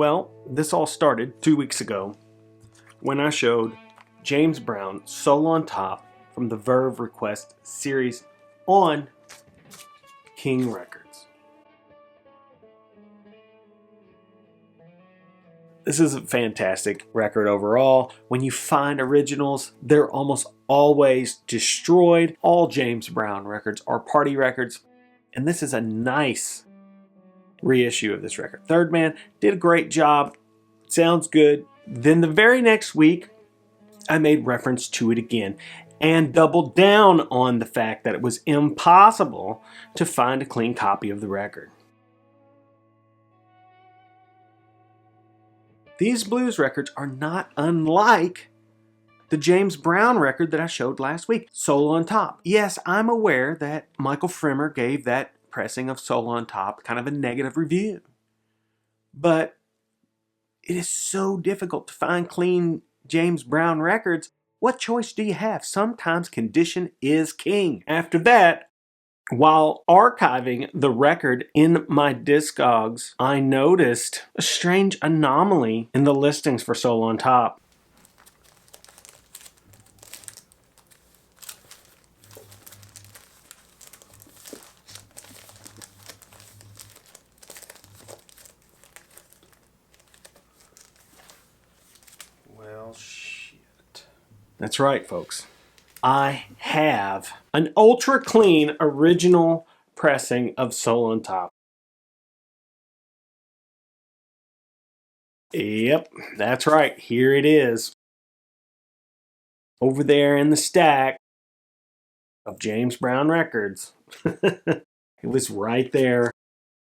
Well, this all started 2 weeks ago when I showed James Brown Soul on Top from the Verve Request series on King Records. This is a fantastic record overall. When you find originals, they're almost always destroyed. All James Brown records are party records, and this is a nice reissue of this record. Third Man did a great job. Sounds good. Then the very next week, I made reference to it again and doubled down on the fact that it was impossible to find a clean copy of the record. These blues records are not unlike the James Brown record that I showed last week, Soul on Top. Yes, I'm aware that Michael Frimmer gave that pressing of Soul on Top kind of a negative review. But it is so difficult to find clean James Brown records. What choice do you have? Sometimes condition is king. After that, while archiving the record in my Discogs, I noticed a strange anomaly in the listings for Soul on Top. Well, shit. That's right, folks. I have an ultra clean original pressing of Soul on Top. Yep, that's right. Here it is. Over there in the stack of James Brown records. It was right there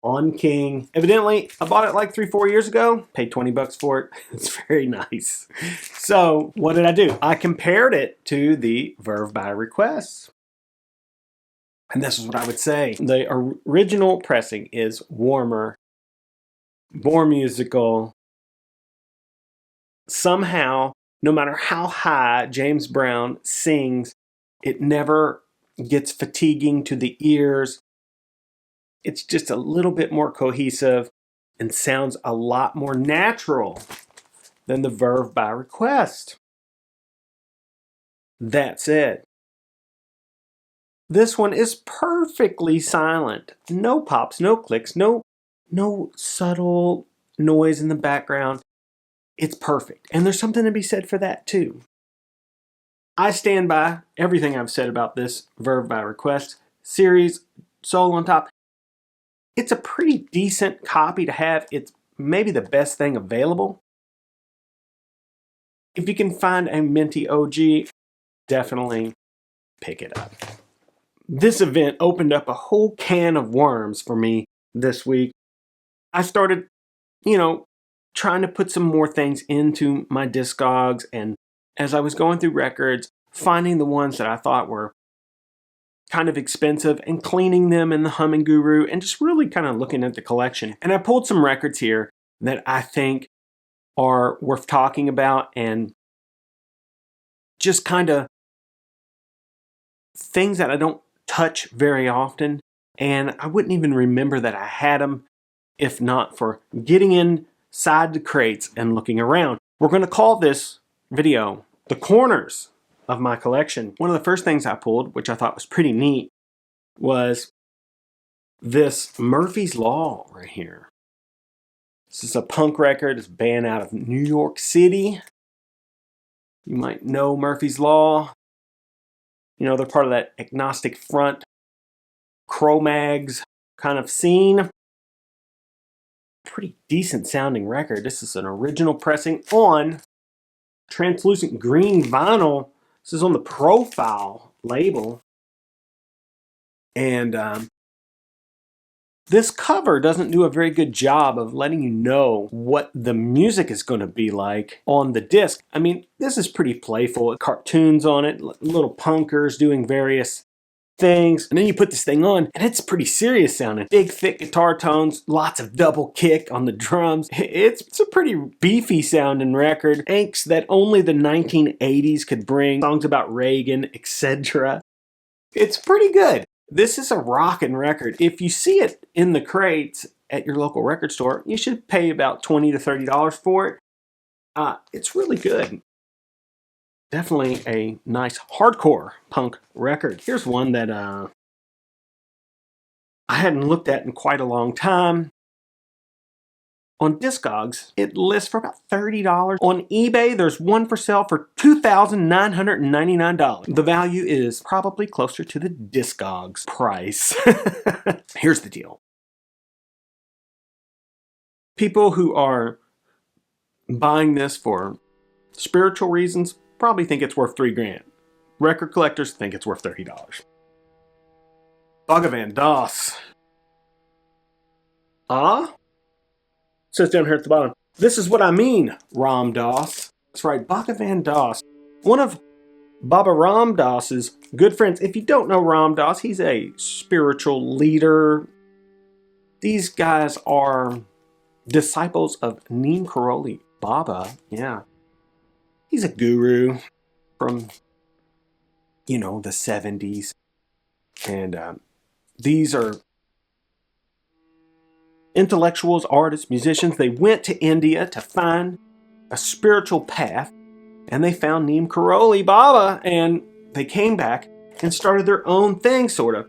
on King. Evidently, I bought it like 3-4 years ago. Paid 20 bucks for it. It's very nice. So, what did I do? I compared it to the Verve by Request. And this is what I would say. The original pressing is warmer, more musical. Somehow, no matter how high James Brown sings, it never gets fatiguing to the ears. It's just a little bit more cohesive and sounds a lot more natural than the Verve by Request. That said, this one is perfectly silent. No pops, no clicks, no subtle noise in the background. It's perfect. And there's something to be said for that too. I stand by everything I've said about this Verve by Request series, Soul on Top. It's a pretty decent copy to have. It's maybe the best thing available. If you can find a minty OG, definitely pick it up. This event opened up a whole can of worms for me this week. I started, trying to put some more things into my Discogs, and as I was going through records, finding the ones that I thought were kind of expensive and cleaning them in the Humming Guru and just really kind of looking at the collection. And I pulled some records here that I think are worth talking about and just kind of things that I don't touch very often. And I wouldn't even remember that I had them if not for getting inside the crates and looking around. We're going to call this video The Corners of My Collection. One of the first things I pulled, which I thought was pretty neat, was this Murphy's Law right here. This is a punk record. It's a band out of New York City. You might know Murphy's Law. They're part of that agnostic front, Cro-Mags kind of scene. Pretty decent sounding record. This is an original pressing on translucent green vinyl. This is on the Profile label. And this cover doesn't do a very good job of letting you know what the music is going to be like on the disc. I mean, this is pretty playful. Cartoons on it, little punkers doing various things. And then you put this thing on, and it's pretty serious sounding. Big, thick guitar tones, lots of double kick on the drums. It's a pretty beefy sounding record. Angst that only the 1980s could bring. Songs about Reagan, etc. It's pretty good. This is a rockin' record. If you see it in the crates, at your local record store. You should pay about $20 to $30 for it. It's really good. Definitely a nice hardcore punk record. Here's one that I hadn't looked at in quite a long time. On Discogs, it lists for about $30. On eBay, there's one for sale for $2,999. The value is probably closer to the Discogs price. Here's the deal. People who are buying this for spiritual reasons probably think it's worth $3,000. Record collectors think it's worth $30. Bhagavan Das. Says down here at the bottom, this is what I mean, Ram Dass. That's right, Bhagavan Das. One of Baba Ram Dass's good friends. If you don't know Ram Dass, he's a spiritual leader. These guys are disciples of Neem Karoli Baba. Yeah. He's a guru from, the 70s. And these are intellectuals, artists, musicians. They went to India to find a spiritual path, and they found Neem Karoli Baba, and they came back and started their own thing, sort of.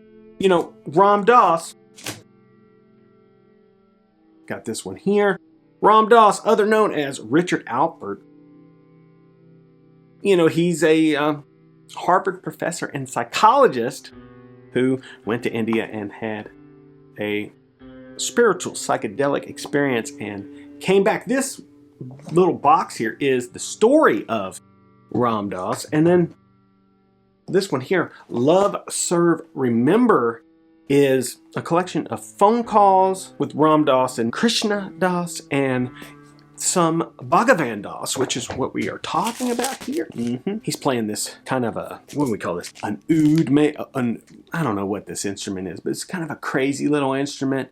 Ram Dass, got this one here. Ram Dass, other known as Richard Alpert. He's a Harvard professor and psychologist who went to India and had a spiritual psychedelic experience and came back. This little box here is the story of Ram Dass, and then this one here, Love, Serve, Remember, is a collection of phone calls with Ram Dass and Krishna Das and some Bhagavan Das, which is what we are talking about here. He's playing this kind of what do we call this? An oud. I don't know what this instrument is, but it's kind of a crazy little instrument.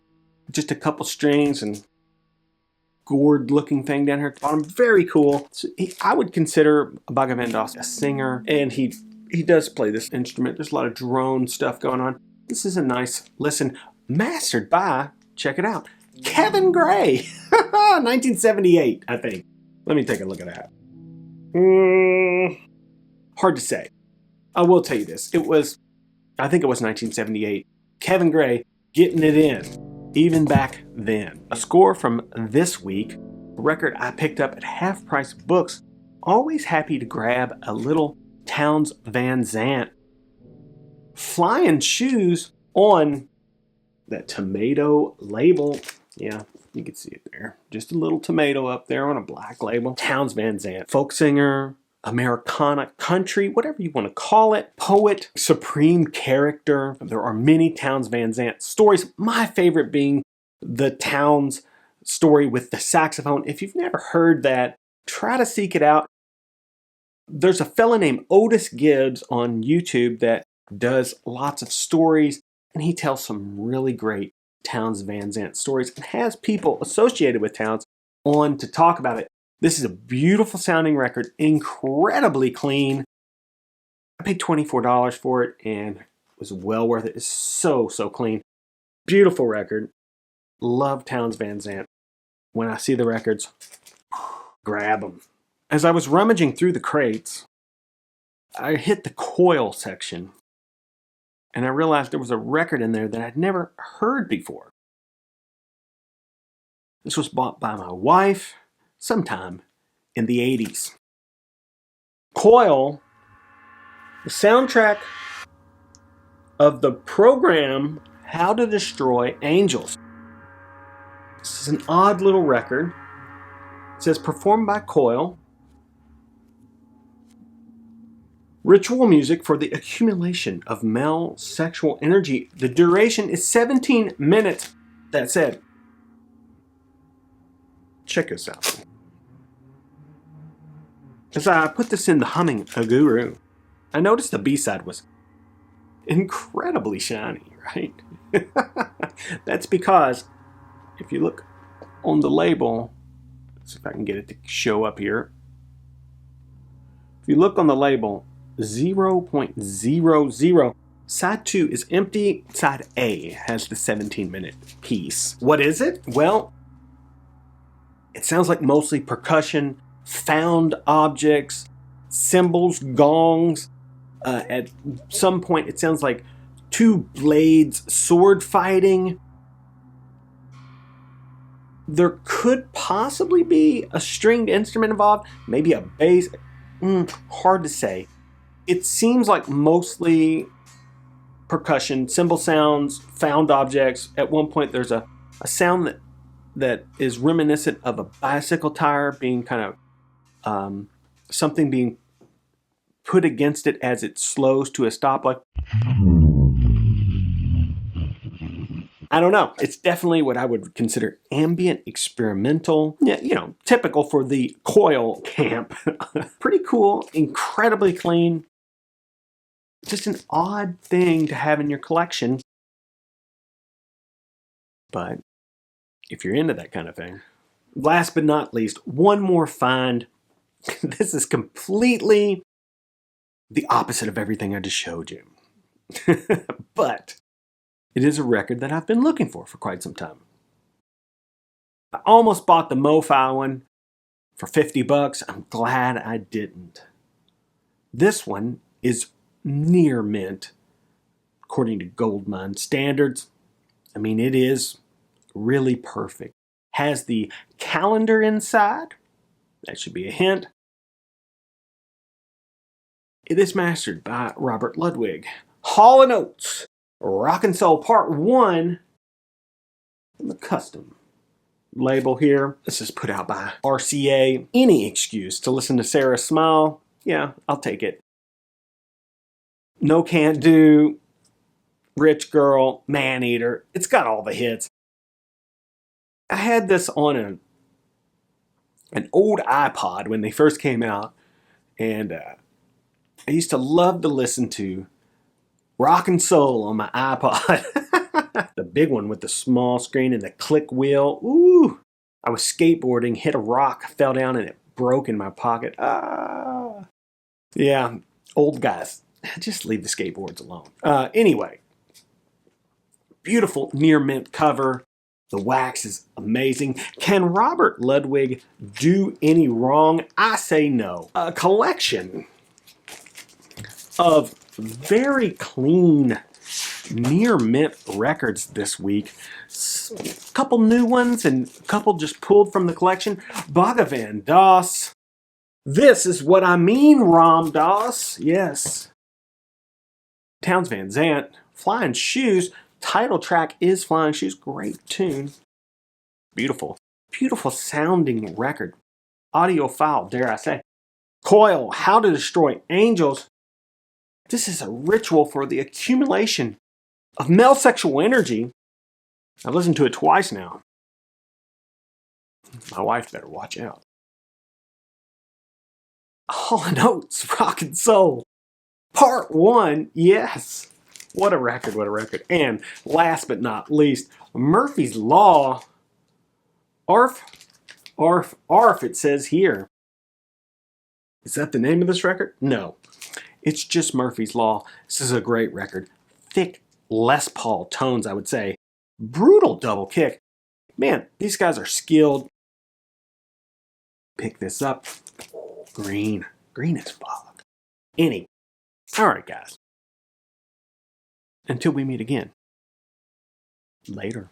Just a couple strings and gourd looking thing down here at the bottom. Very cool. So I would consider Bhagavan Das a singer, and he does play this instrument. There's a lot of drone stuff going on. This is a nice listen. Mastered by, check it out, Kevin Gray. 1978, I think. Let me take a look at that. Hard to say. I will tell you this. I think it was 1978. Kevin Gray getting it in, even back then. A score from this week, a record I picked up at Half Price Books. Always happy to grab a little Townes Van Zandt. Flying Shoes on that tomato label. Yeah, you can see it there. Just a little tomato up there on a black label. Townes Van Zandt. Folk singer, Americana, country, whatever you want to call it. Poet, supreme character. There are many Townes Van Zandt stories. My favorite being the Townes story with the saxophone. If you've never heard that, try to seek it out. There's a fella named Otis Gibbs on YouTube that does lots of stories, and he tells some really great Townes Van Zandt stories and has people associated with Townes on to talk about it. This is a beautiful sounding record, incredibly clean. I paid $24 for it and it was well worth it. It's so clean. Beautiful record. Love Townes Van Zandt. When I see the records, grab them. As I was rummaging through the crates, I hit the coil section and I realized there was a record in there that I'd never heard before. This was bought by my wife sometime in the 80s. Coil, the soundtrack of the program How to Destroy Angels. This is an odd little record. It says performed by Coil. Ritual music for the accumulation of male sexual energy. The duration is 17 minutes. That said, check this out. As I put this in the humming a guru, I noticed the B-side was incredibly shiny, right? That's because if you look on the label, let's see if I can get it to show up here. If you look on the label, 0.00. Side 2 is empty. Side A has the 17-minute piece. What is it? Well, it sounds like mostly percussion, found objects, cymbals, gongs. At some point, it sounds like two blades sword fighting. There could possibly be a stringed instrument involved, maybe a bass. Hard to say. It seems like mostly percussion, cymbal sounds, found objects. At one point, there's a sound that is reminiscent of a bicycle tire being kind of something being put against it as it slows to a stop, like, I don't know. It's definitely what I would consider ambient experimental. Yeah, typical for the coil camp. Pretty cool, incredibly clean. Just an odd thing to have in your collection. But if you're into that kind of thing. Last but not least, one more find. This is completely the opposite of everything I just showed you. But it is a record that I've been looking for quite some time. I almost bought the MoFi one for $50. I'm glad I didn't. This one is near mint, according to Goldmine standards. I mean, it is really perfect. Has the calendar inside. That should be a hint. It is mastered by Robert Ludwig. Hall & Oates, Rock and Soul Part 1, the custom label here. This is put out by RCA. Any excuse to listen to Sarah smile, yeah, I'll take it. No Can't Do, Rich Girl, Man Eater. It's got all the hits. I had this on an old iPod when they first came out, and I used to love to listen to Rock and Soul on my iPod. The big one with the small screen and the click wheel. Ooh! I was skateboarding, hit a rock, fell down, and it broke in my pocket. Yeah, old guys. Just leave the skateboards alone. Anyway, beautiful near mint cover. The wax is amazing. Can Robert Ludwig do any wrong? I say no. A collection of very clean near mint records this week. A couple new ones and a couple just pulled from the collection. Bhagavan Das. This is what I mean, Ram Dass. Yes. Townes Van Zandt. Flying Shoes. Title track is Flying Shoes. Great tune. Beautiful. Beautiful sounding record. Audiophile, dare I say. Coil, How to Destroy Angels. This is a ritual for the accumulation of male sexual energy. I've listened to it twice now. My wife better watch out. Hall & Oates, Rock and Soul. Part 1, yes. What a record, what a record. And last but not least, Murphy's Law. Arf, it says here. Is that the name of this record? No. It's just Murphy's Law. This is a great record. Thick Les Paul tones, I would say. Brutal double kick. Man, these guys are skilled. Pick this up. Green. Green as fuck. Alright, guys. Until we meet again. Later.